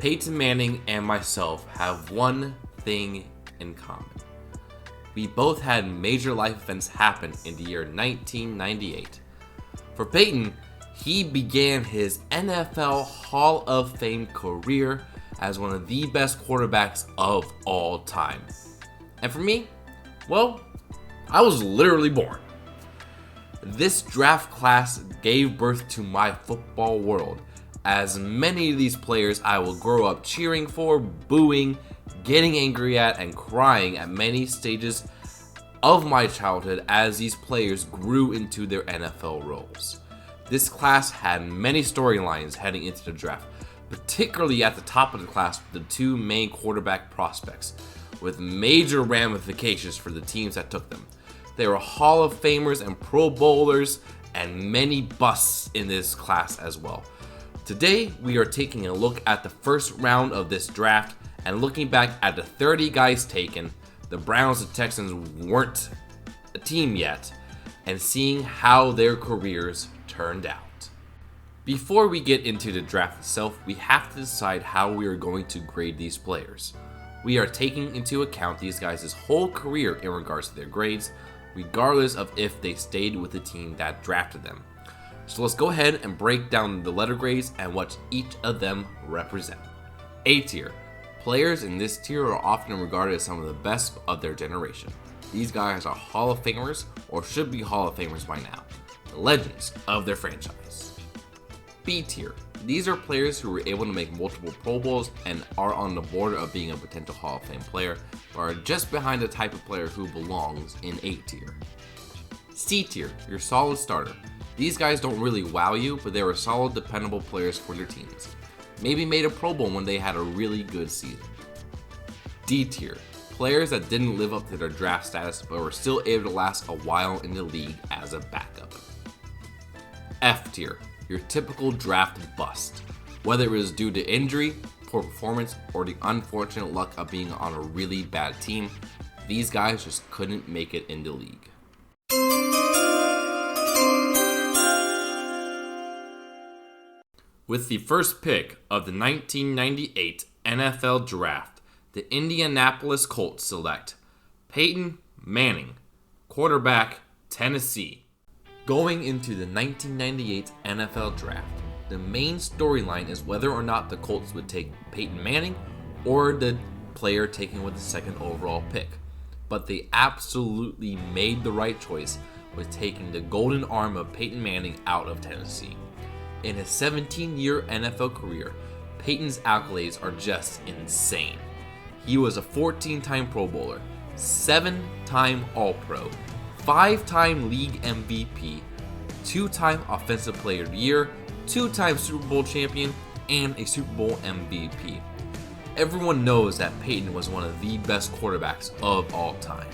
Peyton Manning and myself have one thing in common. We both had major life events happen in the year 1998. For Peyton, he began his NFL Hall of Fame career as one of the best quarterbacks of all time. And for me, well, I was literally born. This draft class gave birth to my football world, as many of these players I will grow up cheering for, booing, getting angry at, and crying at many stages of my childhood as these players grew into their NFL roles. This class had many storylines heading into the draft, particularly at the top of the class with the two main quarterback prospects, with major ramifications for the teams that took them. They were Hall of Famers and Pro Bowlers, and many busts in this class as well. Today, we are taking a look at the first round of this draft and looking back at the 30 guys taken. The Browns and Texans weren't a team yet, and seeing how their careers turned out. Before we get into the draft itself, we have to decide how we are going to grade these players. We are taking into account these guys' whole career in regards to their grades, regardless of if they stayed with the team that drafted them. So let's go ahead and break down the letter grades and what each of them represent. A tier. Players in this tier are often regarded as some of the best of their generation. These guys are Hall of Famers, or should be Hall of Famers by now, the legends of their franchise. B tier. These are players who were able to make multiple Pro Bowls and are on the border of being a potential Hall of Fame player, but are just behind the type of player who belongs in A tier. C tier, your solid starter. These guys don't really wow you, but they were solid, dependable players for their teams. Maybe made a Pro Bowl when they had a really good season. D tier, players that didn't live up to their draft status, but were still able to last a while in the league as a backup. F tier, your typical draft bust. Whether it was due to injury, poor performance, or the unfortunate luck of being on a really bad team, these guys just couldn't make it in the league. With the first pick of the 1998 NFL Draft, the Indianapolis Colts select Peyton Manning, quarterback, Tennessee. Going into the 1998 NFL Draft, the main storyline is whether or not the Colts would take Peyton Manning or the player taken with the second overall pick. But they absolutely made the right choice with taking the golden arm of Peyton Manning out of Tennessee. In his 17-year NFL career, Peyton's accolades are just insane. He was a 14-time Pro Bowler, 7-time All-Pro, 5-time League MVP, 2-time Offensive Player of the Year, 2-time Super Bowl champion, and a Super Bowl MVP. Everyone knows that Peyton was one of the best quarterbacks of all time,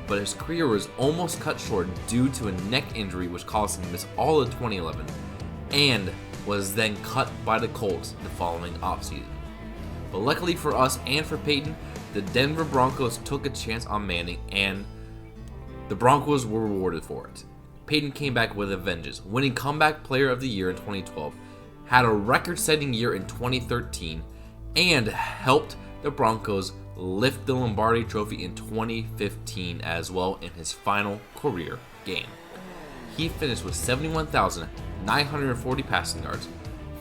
but his career was almost cut short due to a neck injury which caused him to miss all of 2011, and was then cut by the Colts the following offseason. But luckily for us and for Peyton, the Denver Broncos took a chance on Manning, and the Broncos were rewarded for it. Peyton came back with a vengeance, winning Comeback Player of the Year in 2012, had a record-setting year in 2013, and helped the Broncos lift the Lombardi Trophy in 2015 as well in his final career game. He finished with 71,940 passing yards,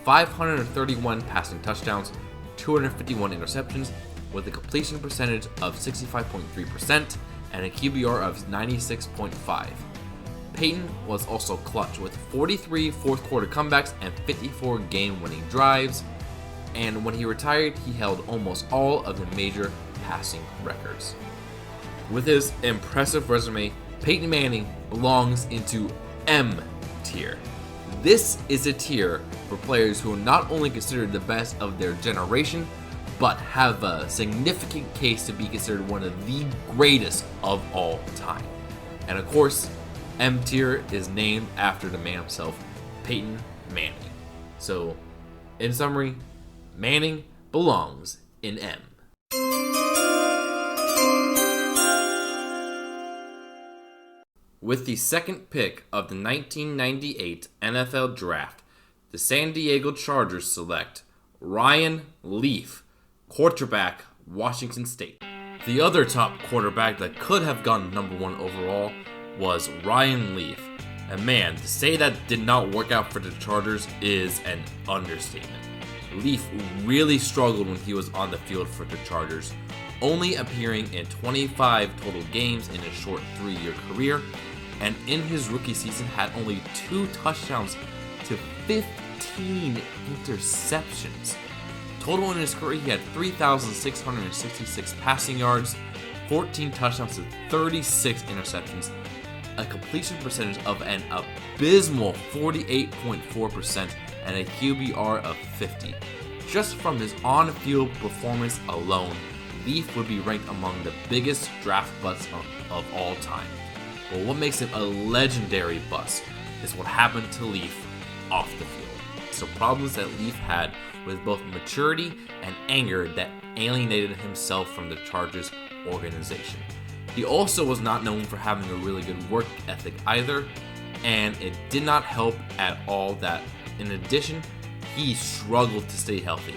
531 passing touchdowns, 251 interceptions, with a completion percentage of 65.3% and a QBR of 96.5. Peyton was also clutch with 43 fourth quarter comebacks and 54 game-winning drives, and when he retired, he held almost all of the major passing records. With his impressive resume, Peyton Manning belongs into M tier. This is a tier for players who are not only considered the best of their generation, but have a significant case to be considered one of the greatest of all time. And of course, M tier is named after the man himself, Peyton Manning. So, in summary, Manning belongs in M. With the second pick of the 1998 NFL Draft, the San Diego Chargers select Ryan Leaf, quarterback, Washington State. The other top quarterback that could have gone number 1 overall was Ryan Leaf. And man, to say that did not work out for the Chargers is an understatement. Leaf really struggled when he was on the field for the Chargers, only appearing in 25 total games in his short 3-year career, and in his rookie season had only 2 touchdowns to 15 interceptions. Total in his career, he had 3,666 passing yards, 14 touchdowns to 36 interceptions, a completion percentage of an abysmal 48.4%, and a QBR of 50. Just from his on-field performance alone, Leaf would be ranked among the biggest draft busts of all time. But what makes him a legendary bust is what happened to Leaf off the field. So problems that Leaf had with both maturity and anger that alienated himself from the Chargers organization. He also was not known for having a really good work ethic either, and it did not help at all that, in addition, he struggled to stay healthy,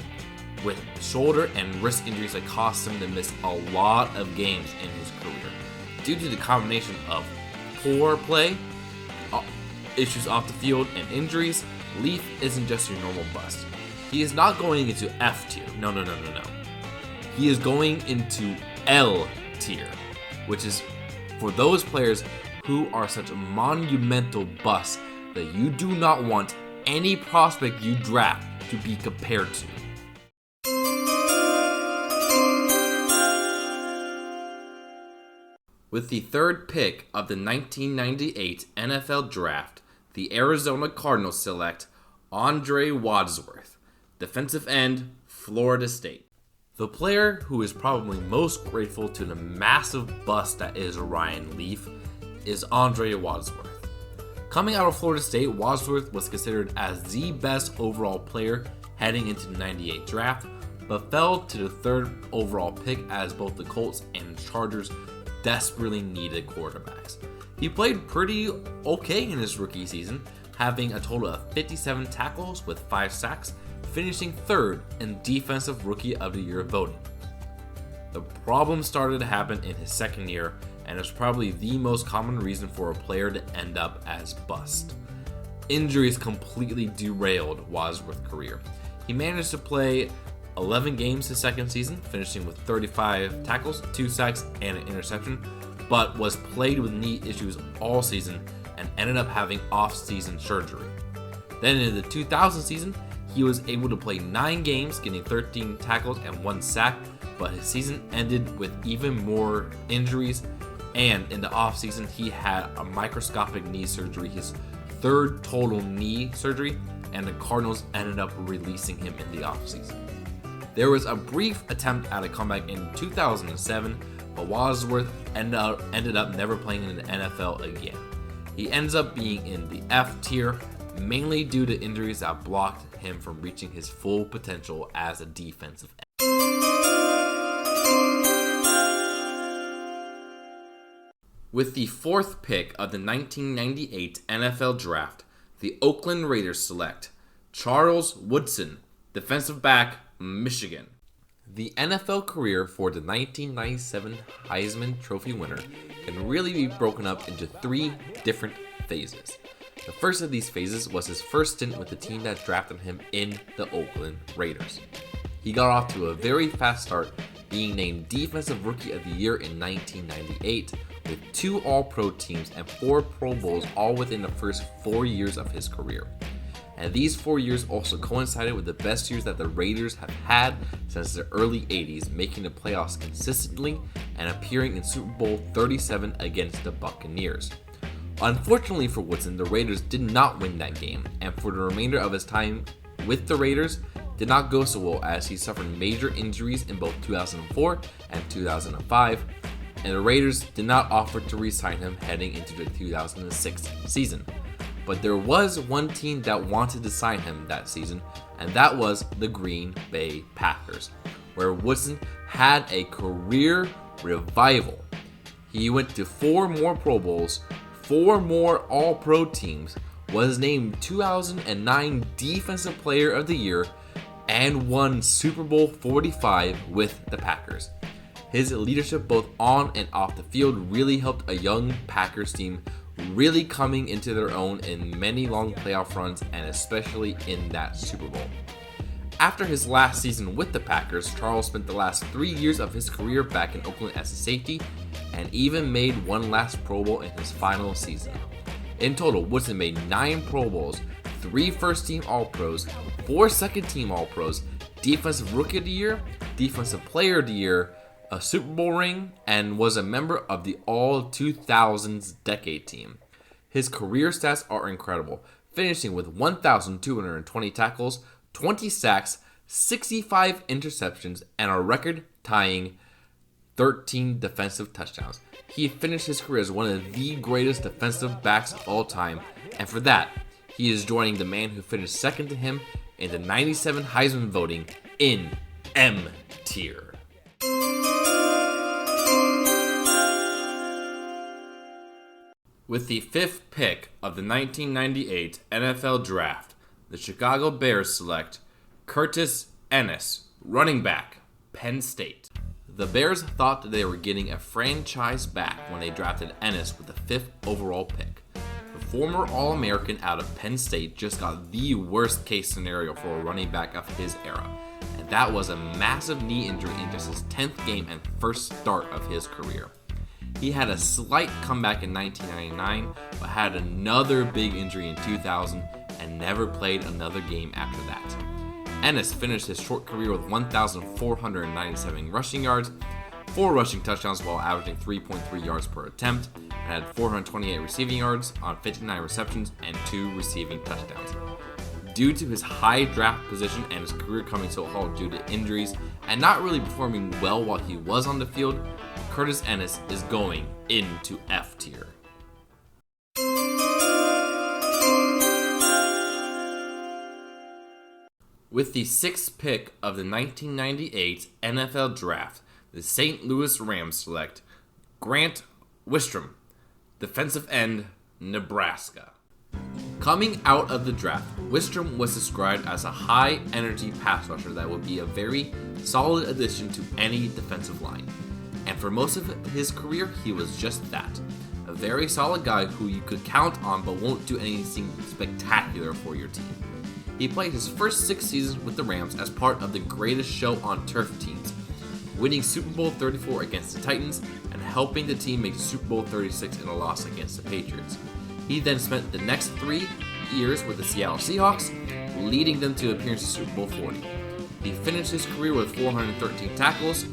with shoulder and wrist injuries that cost him to miss a lot of games in his career. Due to the combination of poor play, issues off the field, and injuries, Leaf isn't just your normal bust. He is not going into F tier. No. He is going into L tier, which is for those players who are such monumental busts that you do not want any prospect you draft to be compared to. With the 3rd pick of the 1998 NFL Draft, the Arizona Cardinals select Andre Wadsworth, defensive end, Florida State. The player who is probably most grateful to the massive bust that is Ryan Leaf is Andre Wadsworth. Coming out of Florida State, Wadsworth was considered as the best overall player heading into the 98 draft, but fell to the 3rd overall pick as both the Colts and Chargers desperately needed quarterbacks. He played pretty okay in his rookie season, having a total of 57 tackles with 5 sacks, finishing 3rd in Defensive Rookie of the Year voting. The problem started to happen in his 2nd year, and is probably the most common reason for a player to end up as bust. Injuries completely derailed Wadsworth's career. He managed to play 11 games his 2nd season, finishing with 35 tackles, 2 sacks, and an interception, but was plagued with knee issues all season and ended up having off-season surgery. Then in the 2000 season, he was able to play 9 games, getting 13 tackles and 1 sack, but his season ended with even more injuries, and in the offseason, he had a microscopic knee surgery, his 3rd total knee surgery, and the Cardinals ended up releasing him in the offseason. There was a brief attempt at a comeback in 2007, but Wadsworth ended up never playing in the NFL again. He ends up being in the F tier, mainly due to injuries that blocked him from reaching his full potential as a defensive end. With the 4th pick of the 1998 NFL Draft, the Oakland Raiders select Charles Woodson, defensive back, Michigan. The NFL career for the 1997 Heisman Trophy winner can really be broken up into 3 different phases. The first of these phases was his first stint with the team that drafted him in the Oakland Raiders. He got off to a very fast start, being named Defensive Rookie of the Year in 1998, with 2 All-Pro teams and 4 Pro Bowls all within the first 4 years of his career. And these 4 years also coincided with the best years that the Raiders have had since the early 80s, making the playoffs consistently and appearing in Super Bowl 37 against the Buccaneers. Unfortunately for Woodson, the Raiders did not win that game, and for the remainder of his time with the Raiders, did not go so well as he suffered major injuries in both 2004 and 2005, and the Raiders did not offer to re-sign him heading into the 2006 season. But there was one team that wanted to sign him that season, and that was the Green Bay Packers, where Woodson had a career revival. He went to 4 more Pro Bowls, 4 more All-Pro teams, was named 2009 Defensive Player of the Year, and won Super Bowl 45 with the Packers. His leadership both on and off the field really helped a young Packers team really coming into their own in many long playoff runs and especially in that Super Bowl. After his last season with the Packers, Charles spent the last 3 years of his career back in Oakland as a safety and even made one last Pro Bowl in his final season. In total, Woodson made 9 Pro Bowls, 3 first-team All-Pros, 4 second-team All-Pros, Defensive Rookie of the Year, Defensive Player of the Year, a Super Bowl ring, and was a member of the All-2000s Decade Team. His career stats are incredible, finishing with 1,220 tackles, 20 sacks, 65 interceptions, and a record-tying 13 defensive touchdowns. He finished his career as one of the greatest defensive backs of all time, and for that, he is joining the man who finished second to him in the 97 Heisman voting in M tier. With the 5th pick of the 1998 NFL Draft, the Chicago Bears select Curtis Ennis, running back, Penn State. The Bears thought that they were getting a franchise back when they drafted Ennis with the 5th overall pick. The former All-American out of Penn State just got the worst case scenario for a running back of his era, and that was a massive knee injury in just his 10th game and first start of his career. He had a slight comeback in 1999, but had another big injury in 2000 and never played another game after that. Ennis finished his short career with 1,497 rushing yards, 4 rushing touchdowns while averaging 3.3 yards per attempt, and had 428 receiving yards on 59 receptions and 2 receiving touchdowns. Due to his high draft position and his career coming to a halt due to injuries and not really performing well while he was on the field, Curtis Ennis is going into F tier. With the 6th pick of the 1998 NFL Draft, the St. Louis Rams select Grant Wistrom, defensive end, Nebraska. Coming out of the draft, Wistrom was described as a high-energy pass rusher that would be a very solid addition to any defensive line. And for most of his career, he was just that. A very solid guy who you could count on but won't do anything spectacular for your team. He played his first 6 seasons with the Rams as part of the greatest show on turf teams, winning Super Bowl 34 against the Titans and helping the team make Super Bowl 36 in a loss against the Patriots. He then spent the next 3 years with the Seattle Seahawks, leading them to appearance in Super Bowl 40. He finished his career with 413 tackles,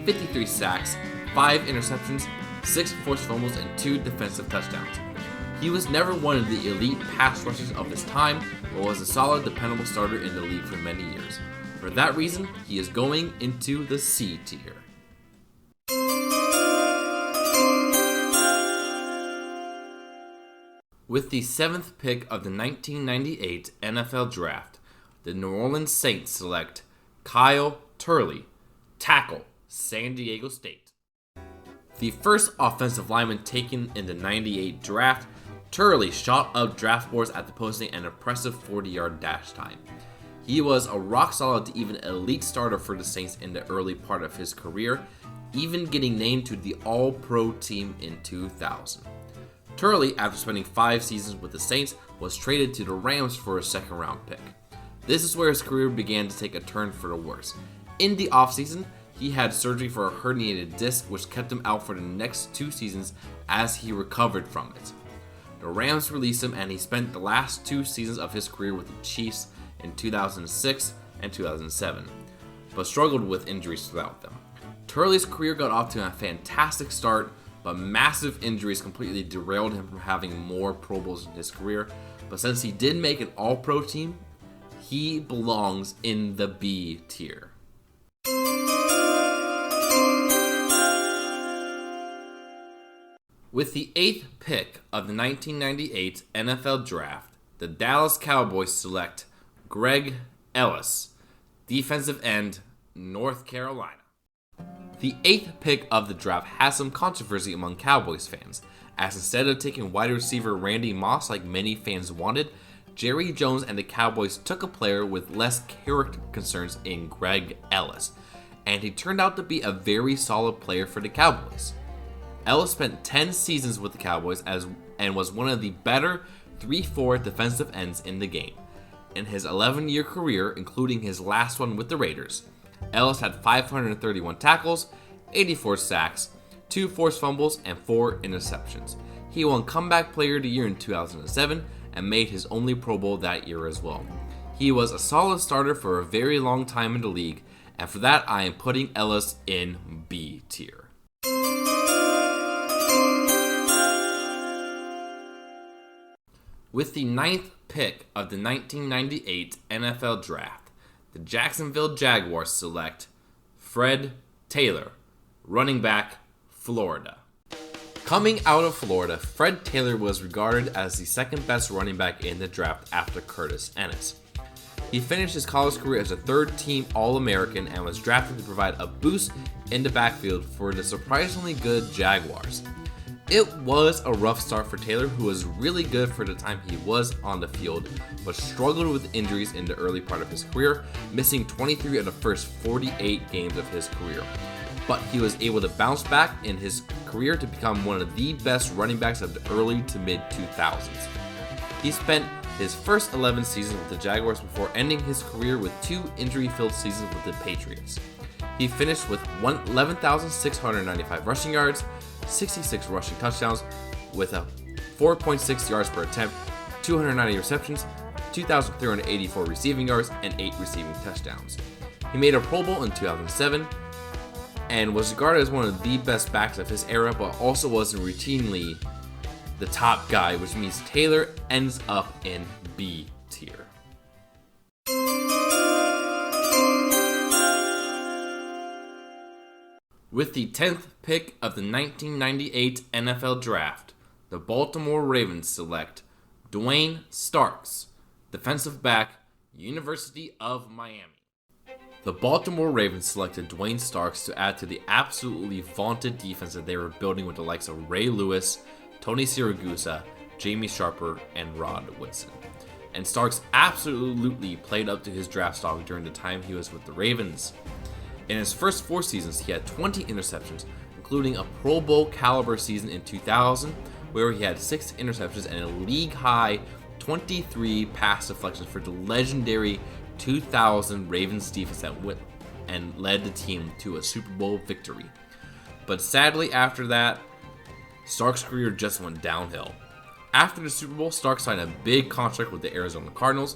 53 sacks, 5 interceptions, 6 forced fumbles, and 2 defensive touchdowns. He was never one of the elite pass rushers of his time, but was a solid, dependable starter in the league for many years. For that reason, he is going into the C tier. With the 7th pick of the 1998 NFL Draft, the New Orleans Saints select Kyle Turley, tackle, San Diego State. The first offensive lineman taken in the 98 draft, Turley shot up draft boards after posting an impressive 40-yard dash time. He was a rock-solid to even elite starter for the Saints in the early part of his career, even getting named to the All-Pro team in 2000. Turley, after spending 5 seasons with the Saints, was traded to the Rams for a second-round pick. This is where his career began to take a turn for the worse. In the offseason, he had surgery for a herniated disc, which kept him out for the next 2 seasons as he recovered from it. The Rams released him, and he spent the last 2 seasons of his career with the Chiefs in 2006 and 2007, but struggled with injuries throughout them. Turley's career got off to a fantastic start, but massive injuries completely derailed him from having more Pro Bowls in his career. But since he did make an All-Pro team, he belongs in the B tier. With the 8th pick of the 1998 NFL Draft, the Dallas Cowboys select Greg Ellis, defensive end, North Carolina. The 8th pick of the draft has some controversy among Cowboys fans, as instead of taking wide receiver Randy Moss like many fans wanted, Jerry Jones and the Cowboys took a player with less character concerns in Greg Ellis, and he turned out to be a very solid player for the Cowboys. Ellis spent 10 seasons with the Cowboys and was one of the better 3-4 defensive ends in the game. In his 11-year career, including his last one with the Raiders, Ellis had 531 tackles, 84 sacks, 2 forced fumbles, and 4 interceptions. He won Comeback Player of the Year in 2007 and made his only Pro Bowl that year as well. He was a solid starter for a very long time in the league, and for that I am putting Ellis in B tier. With the 9th pick of the 1998 NFL Draft, the Jacksonville Jaguars select Fred Taylor, running back, Florida. Coming out of Florida, Fred Taylor was regarded as the second best running back in the draft after Curtis Ennis. He finished his college career as a third-team All-American and was drafted to provide a boost in the backfield for the surprisingly good Jaguars. It was a rough start for Taylor, who was really good for the time he was on the field, but struggled with injuries in the early part of his career, missing 23 of the first 48 games of his career. But he was able to bounce back in his career to become one of the best running backs of the early to mid-2000s. He spent his first 11 seasons with the Jaguars before ending his career with 2 injury-filled seasons with the Patriots. He finished with 11,695 rushing yards, 66 rushing touchdowns with a 4.6 yards per attempt, 290 receptions, 2,384 receiving yards, and 8 receiving touchdowns. He made a Pro Bowl in 2007 and was regarded as one of the best backs of his era, but also wasn't routinely the top guy, which means Taylor ends up in B tier. With the 10th pick of the 1998 NFL Draft, the Baltimore Ravens select Dwayne Starks, defensive back, University of Miami. The Baltimore Ravens selected Dwayne Starks to add to the absolutely vaunted defense that they were building with the likes of Ray Lewis, Tony Siragusa, Jamie Sharper, and Rod Woodson. And Starks absolutely played up to his draft stock during the time he was with the Ravens. In his first 4 seasons, he had 20 interceptions, including a Pro Bowl caliber season in 2000, where he had 6 interceptions and a league-high 23 pass deflections for the legendary 2000 Ravens defense that went and led the team to a Super Bowl victory. But sadly, after that, Starks' career just went downhill. After the Super Bowl, Starks signed a big contract with the Arizona Cardinals.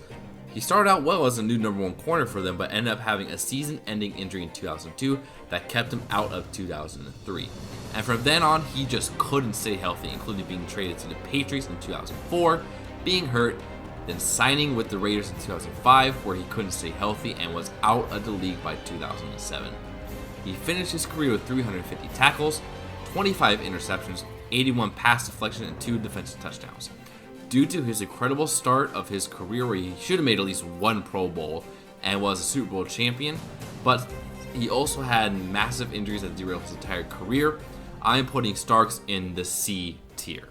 He started out well as a new number 1 corner for them, but ended up having a season-ending injury in 2002 that kept him out of 2003. And from then on, he just couldn't stay healthy, including being traded to the Patriots in 2004, being hurt, then signing with the Raiders in 2005, where he couldn't stay healthy and was out of the league by 2007. He finished his career with 350 tackles, 25 interceptions, 81 pass deflections, and 2 defensive touchdowns. Due to his incredible start of his career, where he should have made at least 1 Pro Bowl and was a Super Bowl champion, but he also had massive injuries that derailed his entire career, I'm putting Starks in the C tier.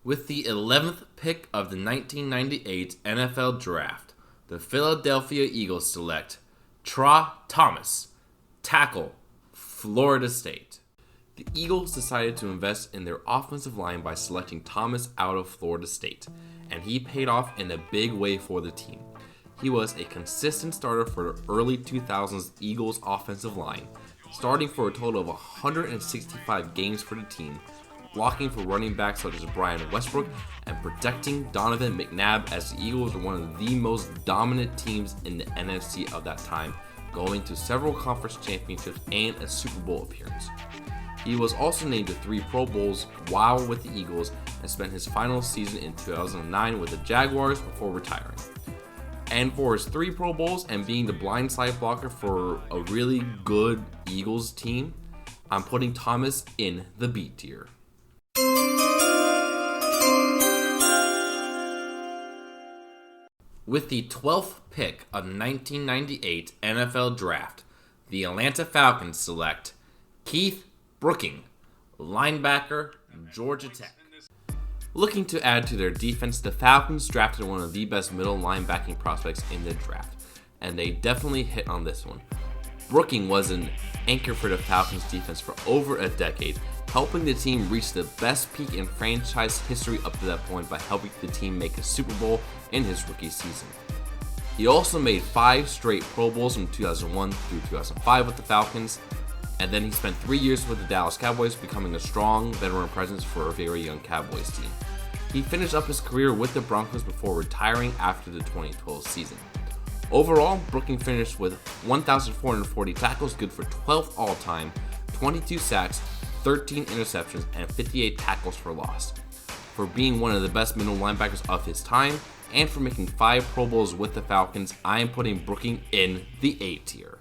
With the 11th pick of the 1998 NFL Draft, the Philadelphia Eagles select Tra Thomas, tackle, Florida State. The Eagles decided to invest in their offensive line by selecting Thomas out of Florida State, and he paid off in a big way for the team. He was a consistent starter for the early 2000s Eagles offensive line, starting for a total of 165 games for the team, blocking for running backs such as Brian Westbrook, and protecting Donovan McNabb, as the Eagles were one of the most dominant teams in the NFC of that time, going to several conference championships and a Super Bowl appearance. He was also named to 3 Pro Bowls while with the Eagles and spent his final season in 2009 with the Jaguars before retiring. And for his 3 Pro Bowls and being the blindside blocker for a really good Eagles team, I'm putting Thomas in the B tier. With the 12th pick of the 1998 NFL Draft, the Atlanta Falcons select Keith Brooking, linebacker, Georgia Tech. Looking to add to their defense, the Falcons drafted one of the best middle linebacking prospects in the draft, and they definitely hit on this one. Brooking was an anchor for the Falcons defense for over a decade, helping the team reach the best peak in franchise history up to that point by helping the team make a Super Bowl in his rookie season. He also made 5 straight Pro Bowls from 2001 through 2005 with the Falcons, and then he spent 3 years with the Dallas Cowboys, becoming a strong veteran presence for a very young Cowboys team. He finished up his career with the Broncos before retiring after the 2012 season. Overall, Brooking finished with 1,440 tackles, good for 12th all-time, 22 sacks, 13 interceptions, and 58 tackles for loss. For being one of the best middle linebackers of his time, and for making 5 Pro Bowls with the Falcons, I am putting Brooking in the A tier.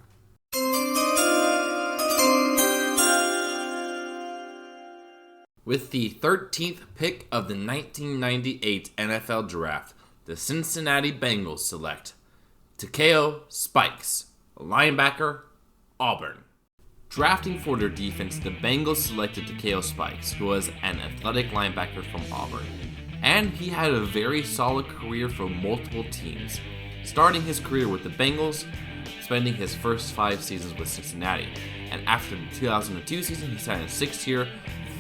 With the 13th pick of the 1998 NFL Draft, the Cincinnati Bengals select Takeo Spikes, linebacker, Auburn. Drafting for their defense, the Bengals selected Takeo Spikes, who was an athletic linebacker from Auburn, and he had a very solid career for multiple teams, starting his career with the Bengals, spending his first 5 seasons with Cincinnati, and after the 2002 season, he signed a 6-year,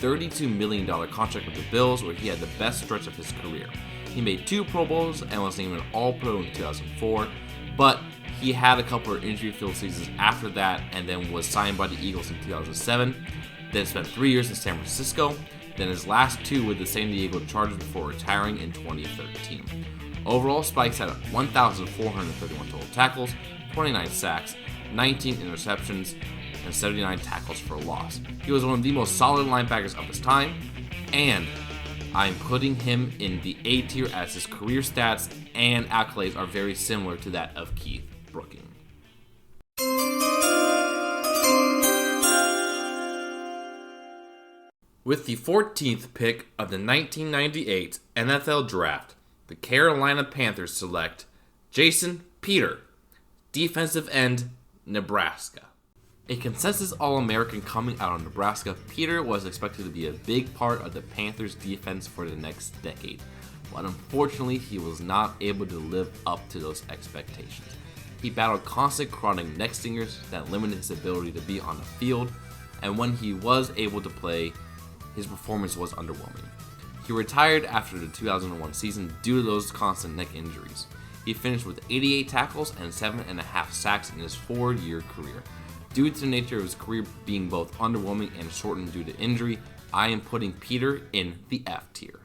$32 million contract with the Bills, where he had the best stretch of his career. He made 2 Pro Bowls and was named an All-Pro in 2004, but he had a couple of injury-filled seasons after that, and then was signed by the Eagles in 2007, then spent 3 years in San Francisco, then his last 2 with the San Diego Chargers before retiring in 2013. Overall, Spikes had 1,431 total tackles, 29 sacks, 19 interceptions, and 79 tackles for a loss. He was one of the most solid linebackers of his time, and I'm putting him in the A tier as his career stats and accolades are very similar to that of Keith Brooking. With the 14th pick of the 1998 NFL Draft, the Carolina Panthers select Jason Peter, defensive end, Nebraska. A consensus All-American coming out of Nebraska, Peter was expected to be a big part of the Panthers' defense for the next decade, but unfortunately he was not able to live up to those expectations. He battled constant chronic neck stingers that limited his ability to be on the field, and when he was able to play, his performance was underwhelming. He retired after the 2001 season due to those constant neck injuries. He finished with 88 tackles and 7.5 sacks in his 4-year career. Due to the nature of his career being both underwhelming and shortened due to injury, I am putting Peter in the F tier.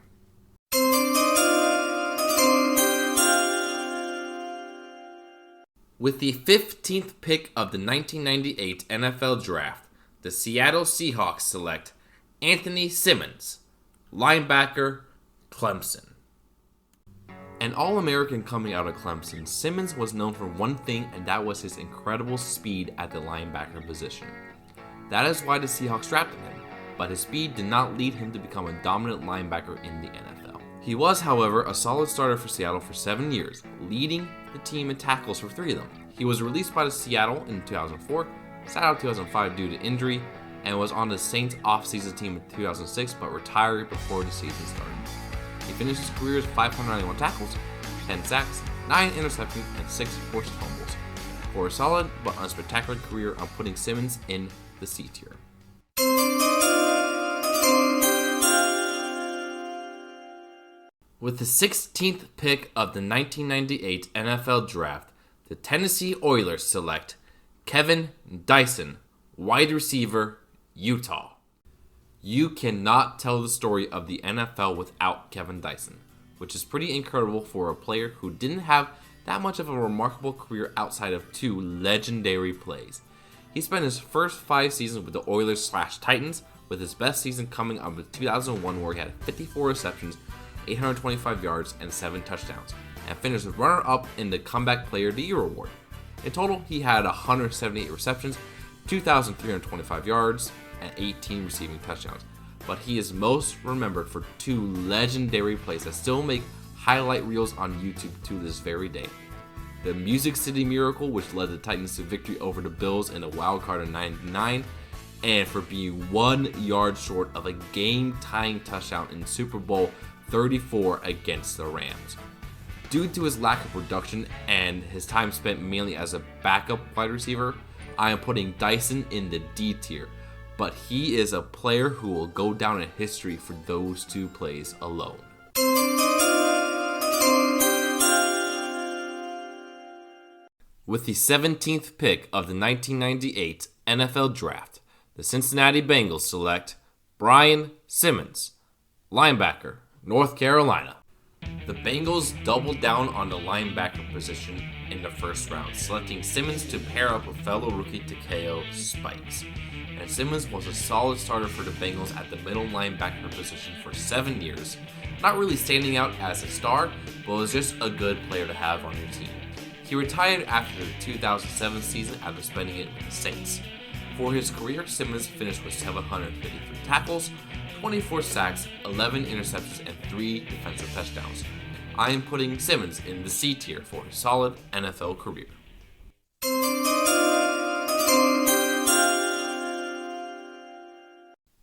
With the 15th pick of the 1998 NFL Draft, the Seattle Seahawks select Anthony Simmons, linebacker, Clemson. An All-American coming out of Clemson, Simmons was known for one thing, and that was his incredible speed at the linebacker position. That is why the Seahawks drafted him, but his speed did not lead him to become a dominant linebacker in the NFL. He was, however, a solid starter for Seattle for 7 years, leading the team in tackles for 3 of them. He was released by the Seattle in 2004, sat out 2005 due to injury, and was on the Saints off-season team in 2006, but retired before the season started. He finished his career with 591 tackles, 10 sacks, 9 interceptions, and 6 forced fumbles. For a solid but unspectacular career, I'm putting Simmons in the C tier. With the 16th pick of the 1998 NFL Draft, the Tennessee Oilers select Kevin Dyson, wide receiver, Utah. You cannot tell the story of the NFL without Kevin Dyson, which is pretty incredible for a player who didn't have that much of a remarkable career outside of 2 legendary plays. He spent his first 5 seasons with the Oilers/Titans, with his best season coming up in 2001 where he had 54 receptions, 825 yards, and 7 touchdowns, and finished runner-up in the Comeback Player of the Year award. In total, he had 178 receptions, 2,325 yards, and 18 receiving touchdowns, but he is most remembered for 2 legendary plays that still make highlight reels on YouTube to this very day. The Music City Miracle, which led the Titans to victory over the Bills in the wild card in '99, and for being 1 yard short of a game-tying touchdown in Super Bowl 34 against the Rams. Due to his lack of production and his time spent mainly as a backup wide receiver, I am putting Dyson in the D tier, but he is a player who will go down in history for those 2 plays alone. With the 17th pick of the 1998 NFL Draft, the Cincinnati Bengals select Brian Simmons, linebacker, North Carolina. The Bengals doubled down on the linebacker position in the first round, selecting Simmons to pair up with fellow rookie Takeo Spikes. And Simmons was a solid starter for the Bengals at the middle linebacker position for 7 years, not really standing out as a star, but was just a good player to have on your team. He retired after the 2007 season after spending it with the Saints. For his career, Simmons finished with 753 tackles, 24 sacks, 11 interceptions, and 3 defensive touchdowns. I am putting Simmons in the C tier for his solid NFL career.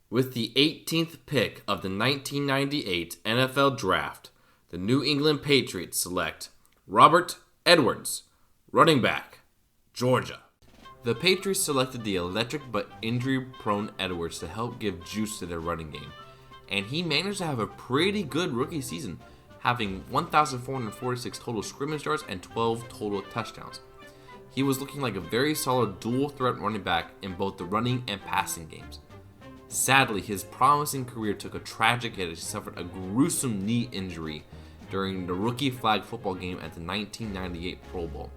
With the 18th pick of the 1998 NFL Draft, the New England Patriots select Robert Edwards, running back, Georgia. The Patriots selected the electric but injury-prone Edwards to help give juice to their running game, and he managed to have a pretty good rookie season, having 1,446 total scrimmage yards and 12 total touchdowns. He was looking like a very solid dual-threat running back in both the running and passing games. Sadly, his promising career took a tragic hit as he suffered a gruesome knee injury during the rookie flag football game at the 1998 Pro Bowl.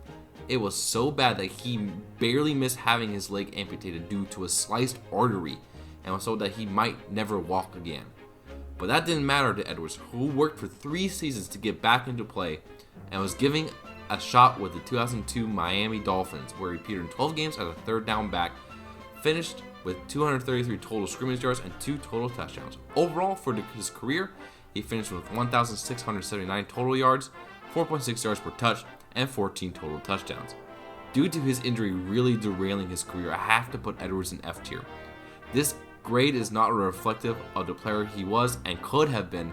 It was so bad that he barely missed having his leg amputated due to a sliced artery and was told that he might never walk again. But that didn't matter to Edwards, who worked for 3 seasons to get back into play and was given a shot with the 2002 Miami Dolphins, where he appeared in 12 games as a third down back, finished with 233 total scrimmage yards and 2 total touchdowns. Overall, for his career, he finished with 1,679 total yards, 4.6 yards per touch, and 14 total touchdowns. Due to his injury really derailing his career, I have to put Edwards in F tier. This grade is not reflective of the player he was and could have been,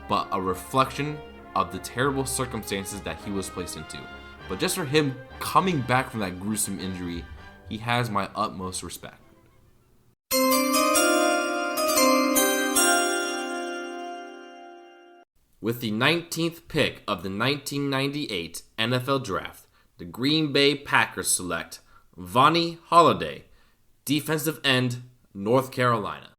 but a reflection of the terrible circumstances that he was placed into. But just for him coming back from that gruesome injury, he has my utmost respect. With the 19th pick of the 1998 NFL Draft, the Green Bay Packers select Vani Holliday, defensive end, North Carolina.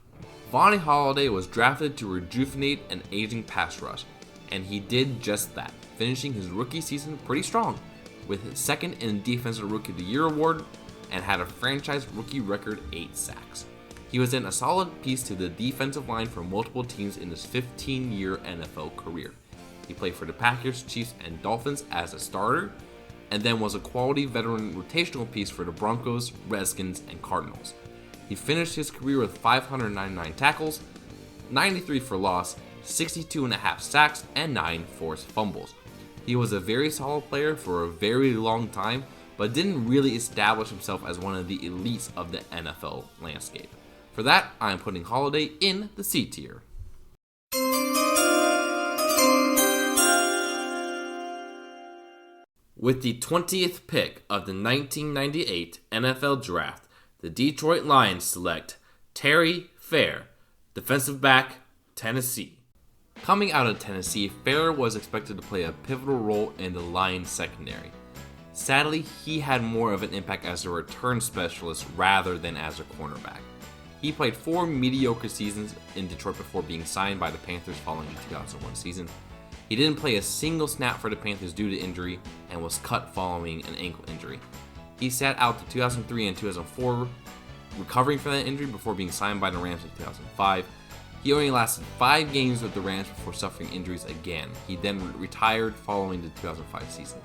Vani Holliday was drafted to rejuvenate an aging pass rush, and he did just that, finishing his rookie season pretty strong, with his second in Defensive Rookie of the Year award, and had a franchise rookie record 8 sacks. He was then a solid piece to the defensive line for multiple teams in his 15-year NFL career. He played for the Packers, Chiefs, and Dolphins as a starter, and then was a quality veteran rotational piece for the Broncos, Redskins, and Cardinals. He finished his career with 599 tackles, 93 for loss, 62.5 sacks, and 9 forced fumbles. He was a very solid player for a very long time, but didn't really establish himself as one of the elites of the NFL landscape. For that, I am putting Holliday in the C tier. With the 20th pick of the 1998 NFL Draft, the Detroit Lions select Terry Fair, defensive back, Tennessee. Coming out of Tennessee, Fair was expected to play a pivotal role in the Lions secondary. Sadly, he had more of an impact as a return specialist rather than as a cornerback. He played 4 mediocre seasons in Detroit before being signed by the Panthers following the 2001 season. He didn't play a single snap for the Panthers due to injury and was cut following an ankle injury. He sat out the 2003 and 2004, recovering from that injury before being signed by the Rams in 2005. He only lasted 5 games with the Rams before suffering injuries again. He then retired following the 2005 season.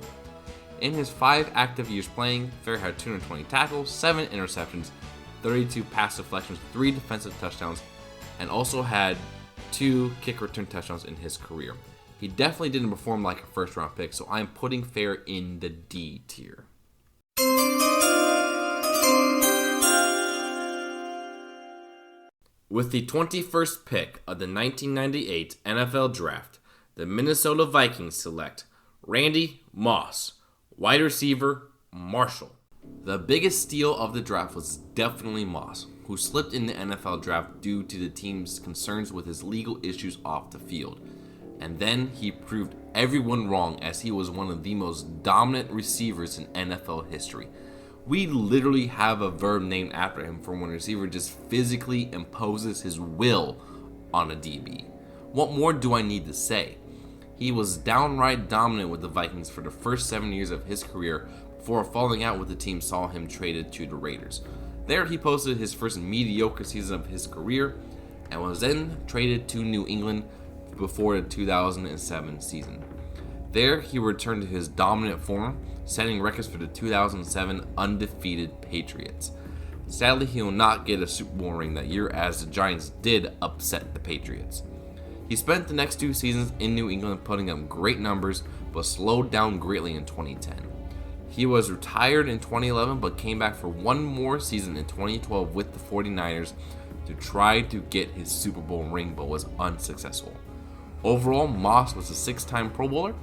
In his 5 active years playing, Fair had 220 tackles, 7 interceptions, 32 pass deflections, 3 defensive touchdowns, and also had 2 kick return touchdowns in his career. He definitely didn't perform like a first round pick, so I'm putting Fair in the D tier. With the 21st pick of the 1998 NFL Draft, the Minnesota Vikings select Randy Moss, wide receiver, Marshall. The biggest steal of the draft was definitely Moss, who slipped in the NFL Draft due to the team's concerns with his legal issues off the field. And then he proved everyone wrong, as he was one of the most dominant receivers in NFL history. We literally have a verb named after him for when a receiver just physically imposes his will on a DB. What more do I need to say? He was downright dominant with the Vikings for the first 7 years of his career before falling out with the team saw him traded to the Raiders. There he posted his first mediocre season of his career and was then traded to New England before the 2007 season. There he returned to his dominant form, setting records for the 2007 undefeated Patriots. Sadly, he will not get a Super Bowl ring that year, as the Giants did upset the Patriots. He spent the next 2 seasons in New England putting up great numbers, but slowed down greatly in 2010. He was retired in 2011, but came back for one more season in 2012 with the 49ers to try to get his Super Bowl ring, but was unsuccessful. Overall, Moss was a 6-time Pro Bowler,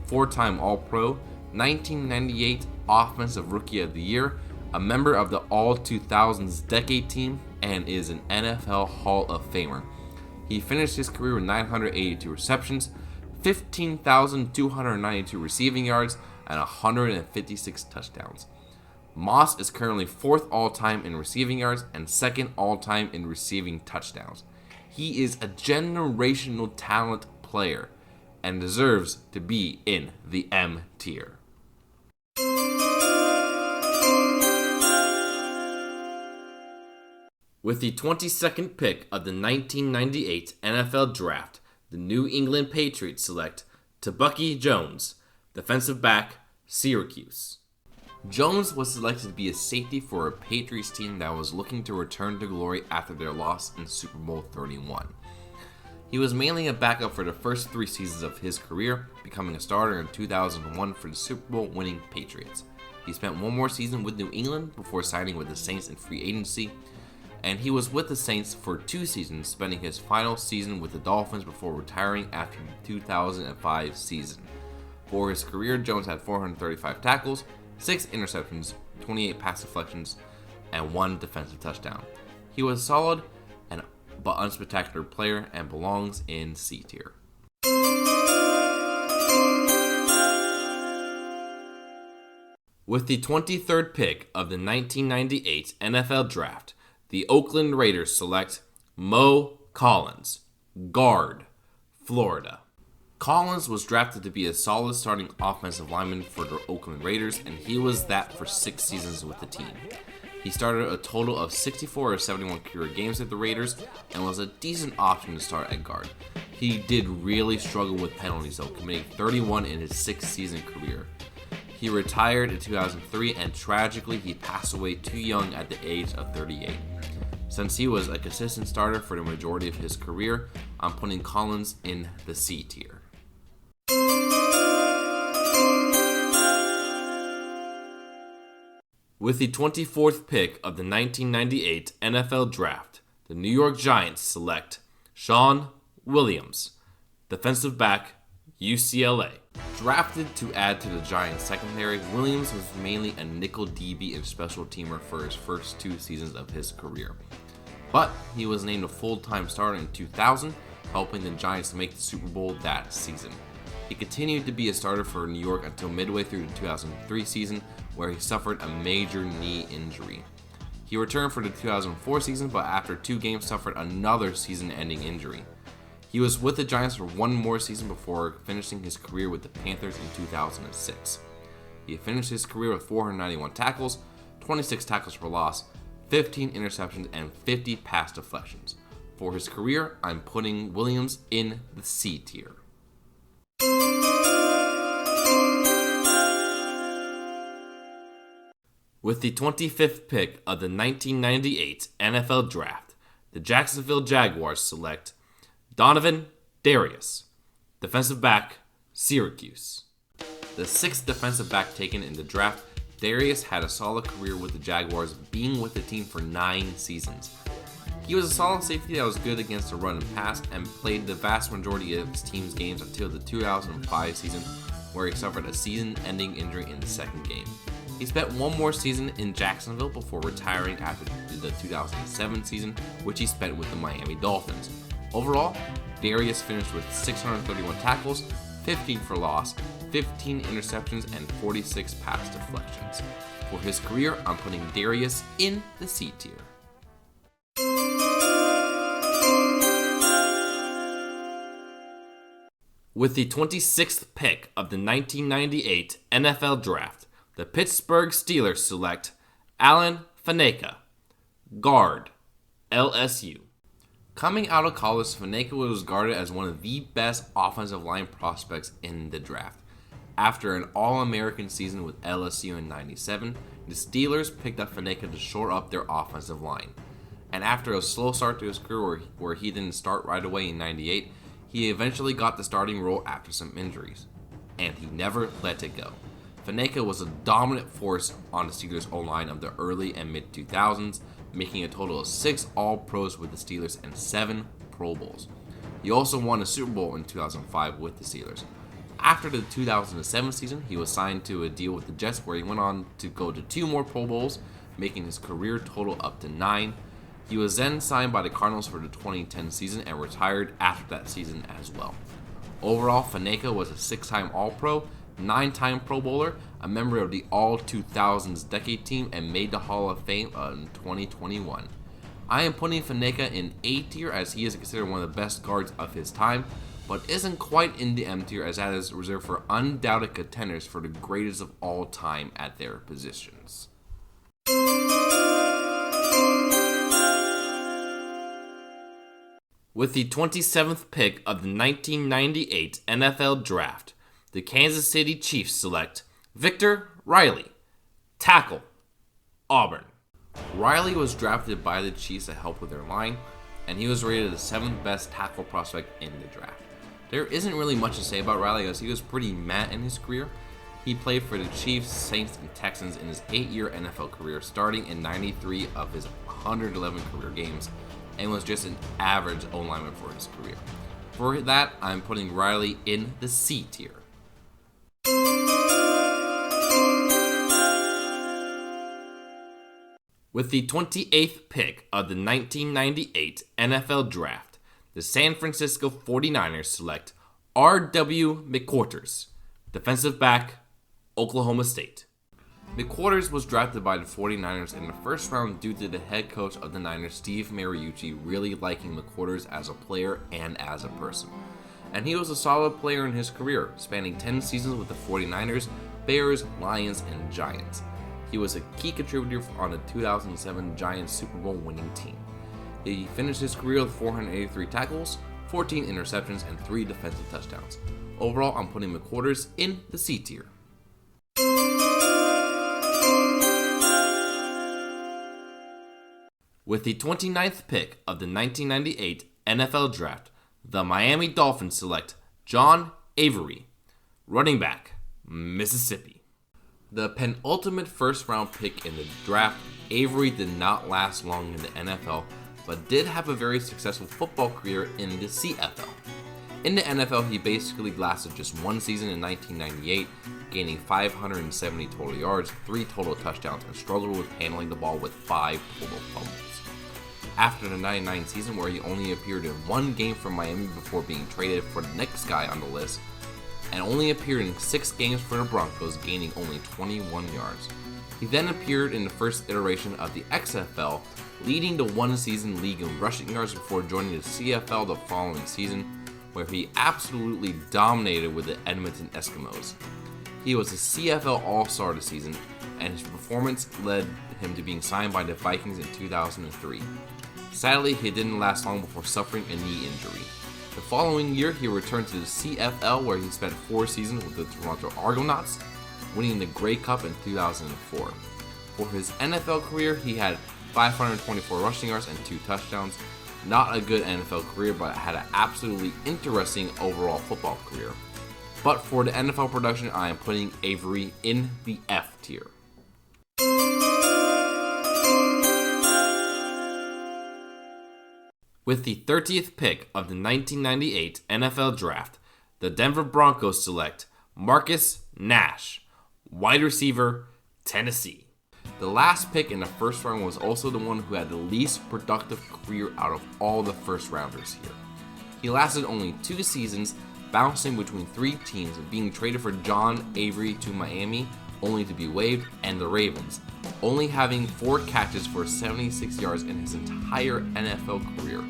4-time All-Pro, 1998 Offensive Rookie of the Year, a member of the All-2000s Decade Team, and is an NFL Hall of Famer. He finished his career with 982 receptions, 15,292 receiving yards, and 156 touchdowns. Moss is currently 4th all-time in receiving yards and 2nd all-time in receiving touchdowns. He is a generational talent player and deserves to be in the M tier. With the 22nd pick of the 1998 NFL Draft, the New England Patriots select Bucky Jones, defensive back, Syracuse. Jones was selected to be a safety for a Patriots team that was looking to return to glory after their loss in Super Bowl 31. He was mainly a backup for the first 3 seasons of his career, becoming a starter in 2001 for the Super Bowl winning Patriots. He spent one more season with New England before signing with the Saints in free agency, and he was with the Saints for 2 seasons, spending his final season with the Dolphins before retiring after the 2005 season. For his career, Jones had 435 tackles, 6 interceptions, 28 pass deflections, and 1 defensive touchdown. He was a solid but unspectacular player and belongs in C tier. With the 23rd pick of the 1998 NFL Draft, the Oakland Raiders select Moe Collins, guard, Florida. Collins was drafted to be a solid starting offensive lineman for the Oakland Raiders, and he was that for 6 seasons with the team. He started a total of 64 or 71 career games with the Raiders and was a decent option to start at guard. He did really struggle with penalties though, committing 31 in his 6th season career. He retired in 2003, and tragically he passed away too young at the age of 38. Since he was a consistent starter for the majority of his career, I'm putting Collins in the C tier. With the 24th pick of the 1998 NFL Draft, the New York Giants select Shawn Williams, defensive back, UCLA. Drafted to add to the Giants secondary, Williams was mainly a nickel DB and special teamer for his first 2 seasons of his career. But he was named a full-time starter in 2000, helping the Giants make the Super Bowl that season. He continued to be a starter for New York until midway through the 2003 season, where he suffered a major knee injury. He returned for the 2004 season, but after 2 games suffered another season-ending injury. He was with the Giants for 1 more season before finishing his career with the Panthers in 2006. He finished his career with 491 tackles, 26 tackles for loss, 15 interceptions, and 50 pass deflections. For his career, I'm putting Williams in the C tier. With the 25th pick of the 1998 NFL Draft, the Jacksonville Jaguars select Donovan Darius, defensive back, Syracuse. The 6th defensive back taken in the draft, Darius had a solid career with the Jaguars, being with the team for 9 seasons. He was a solid safety that was good against the run and pass and played the vast majority of his team's games until the 2005 season, where he suffered a season-ending injury in the second game. He spent one more season in Jacksonville before retiring after the 2007 season, which he spent with the Miami Dolphins. Overall, Darius finished with 631 tackles, 15 for loss, 15 interceptions, and 46 pass deflections. For his career, I'm putting Darius in the C tier. With the 26th pick of the 1998 NFL Draft, the Pittsburgh Steelers select Alan Faneca, guard, LSU. Coming out of college, Faneca was regarded as one of the best offensive line prospects in the draft. After an All-American season with LSU in '97, the Steelers picked up Faneca to shore up their offensive line. And after a slow start to his career where he didn't start right away in '98, he eventually got the starting role after some injuries. And he never let it go. Faneca was a dominant force on the Steelers' O-line of the early and mid-2000s, making a total of 6 All-Pros with the Steelers and 7 Pro Bowls. He also won a Super Bowl in 2005 with the Steelers. After the 2007 season, he was signed to a deal with the Jets where he went on to go to 2 more Pro Bowls, making his career total up to 9. He was then signed by the Cardinals for the 2010 season and retired after that season as well. Overall, Faneca was a 6-time All-Pro, 9-time Pro Bowler, a member of the All-2000s Decade Team, and made the Hall of Fame in 2021. I am putting Faneca in A tier as he is considered one of the best guards of his time, but isn't quite in the M tier as that is reserved for undoubted contenders for the greatest of all time at their positions. With the 27th pick of the 1998 NFL Draft, the Kansas City Chiefs select Victor Riley, tackle, Auburn. Riley was drafted by the Chiefs to help with their line, and he was rated the 7th best tackle prospect in the draft. There isn't really much to say about Riley as he was pretty meh in his career. He played for the Chiefs, Saints, and Texans in his 8-year NFL career, starting in 93 of his 111 career games, and was just an average O-lineman for his career. For that, I'm putting Riley in the C tier. With the 28th pick of the 1998 NFL Draft, the San Francisco 49ers select R.W. McQuarters, defensive back, Oklahoma State. McQuarters was drafted by the 49ers in the first round due to the head coach of the Niners, Steve Mariucci, really liking McQuarters as a player and as a person. And he was a solid player in his career, spanning 10 seasons with the 49ers, Bears, Lions, and Giants. He was a key contributor on the 2007 Giants Super Bowl winning team. He finished his career with 483 tackles, 14 interceptions, and 3 defensive touchdowns. Overall, I'm putting McQuarters in the C tier. With the 29th pick of the 1998 NFL Draft, the Miami Dolphins select John Avery, running back, Mississippi. The penultimate first-round pick in the draft, Avery did not last long in the NFL, but did have a very successful football career in the CFL. In the NFL, he basically lasted just one season in 1998, gaining 570 total yards, 3 total touchdowns, and struggled with handling the ball with 5 total fumbles. After the 99 season, where he only appeared in 1 game for Miami before being traded for the next guy on the list, and only appeared in 6 games for the Broncos, gaining only 21 yards. He then appeared in the first iteration of the XFL, leading the one-season league in rushing yards before joining the CFL the following season, where he absolutely dominated with the Edmonton Eskimos. He was a CFL All-Star this season, and his performance led him to being signed by the Vikings in 2003. Sadly, he didn't last long before suffering a knee injury. The following year, he returned to the CFL, where he spent 4 seasons with the Toronto Argonauts, winning the Grey Cup in 2004. For his NFL career, he had 524 rushing yards and 2 touchdowns. Not a good NFL career, but had an absolutely interesting overall football career. But for the NFL production, I am putting Avery in the F tier. With the 30th pick of the 1998 NFL Draft, the Denver Broncos select Marcus Nash, wide receiver, Tennessee. The last pick in the first round was also the one who had the least productive career out of all the first rounders here. He lasted only 2 seasons, bouncing between 3 teams, being traded for John Avery to Miami, only to be waived, and the Ravens, only having 4 catches for 76 yards in his entire NFL career.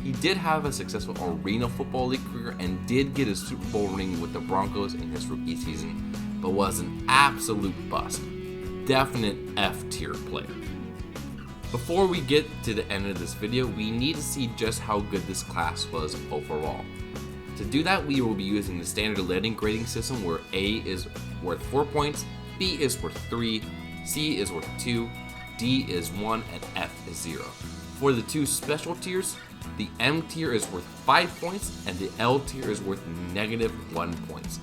He did have a successful Arena Football League career and did get a Super Bowl ring with the Broncos in his rookie season, but was an absolute bust. Definite F-tier player. Before we get to the end of this video, we need to see just how good this class was overall. To do that, we will be using the standard leading grading system where A is worth 4 points, B is worth 3, C is worth 2, D is 1, and F is 0. For the 2 special tiers, the M tier is worth 5 points and the L tier is worth -1 points.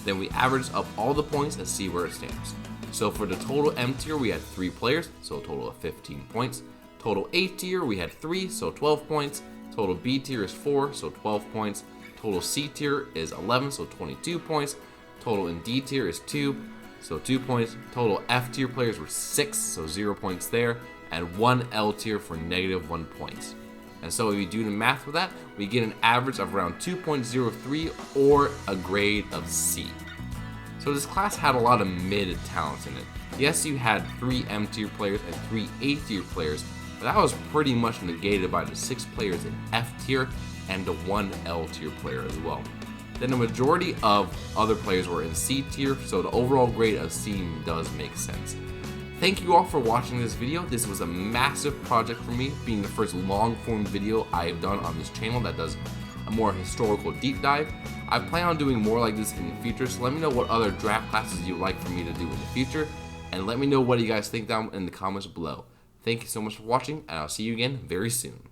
Then we average up all the points and see where it stands. So for the total M tier, we had 3 players, so a total of 15 points. Total A tier, we had 3, so 12 points. Total B tier is 4, so 12 points. Total C tier is 11, so 22 points. Total in D tier is 2, so 2 points. Total F tier players were 6, so 0 points there. And 1 L tier for -1 points. And so if we do the math for that, we get an average of around 2.03 or a grade of C. So this class had a lot of mid talents in it. Yes, you had 3 M tier players and 3 A tier players, but that was pretty much negated by the 6 players in F tier and the 1 L tier player as well. Then the majority of other players were in C tier, so the overall grade of C does make sense. Thank you all for watching this video. This was a massive project for me, being the first long form video I have done on this channel that does a more historical deep dive. I plan on doing more like this in the future, so let me know what other draft classes you'd like for me to do in the future, and let me know what you guys think down in the comments below. Thank you so much for watching, and I'll see you again very soon.